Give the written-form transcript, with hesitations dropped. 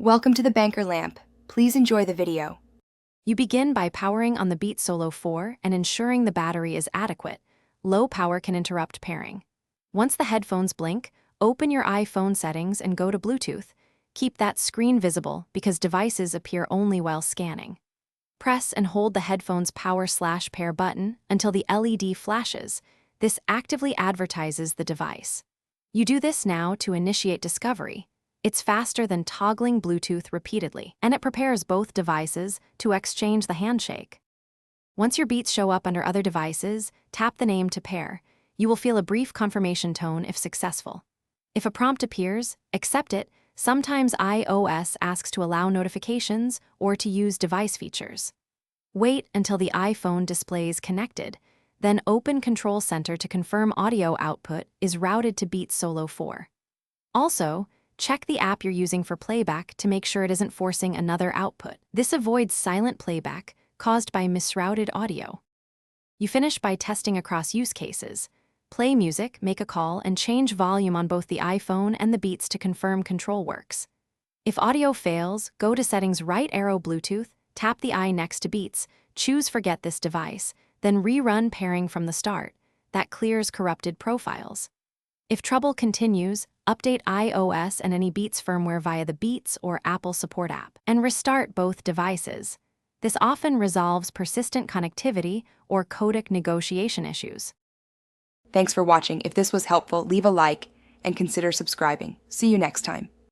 Welcome to the Banker Lamp. Please enjoy the video. You begin by powering on the Beats Solo 4 and ensuring the battery is adequate. Low power can interrupt pairing. Once the headphones blink, open your iPhone settings and go to Bluetooth. Keep that screen visible because devices appear only while scanning. Press and hold the headphones power/pair button until the LED flashes. This actively advertises the device. You do this now to initiate discovery. It's faster than toggling Bluetooth repeatedly, and it prepares both devices to exchange the handshake. Once your Beats show up under other devices, tap the name to pair. You will feel a brief confirmation tone if successful. If a prompt appears, accept it. Sometimes iOS asks to allow notifications or to use device features. Wait until the iPhone displays connected, then open Control Center to confirm audio output is routed to Beats Solo 4. Also, check the app you're using for playback to make sure it isn't forcing another output. This avoids silent playback caused by misrouted audio. You finish by testing across use cases. Play music, make a call, and change volume on both the iPhone and the Beats to confirm control works. If audio fails, go to Settings, right arrow Bluetooth, tap the I next to Beats, choose Forget this device, then rerun pairing from the start. That clears corrupted profiles. If trouble continues, update iOS and any Beats firmware via the Beats or Apple Support app, and restart both devices. This often resolves persistent connectivity or codec negotiation issues. Thanks for watching. If this was helpful, leave a like and consider subscribing. See you next time.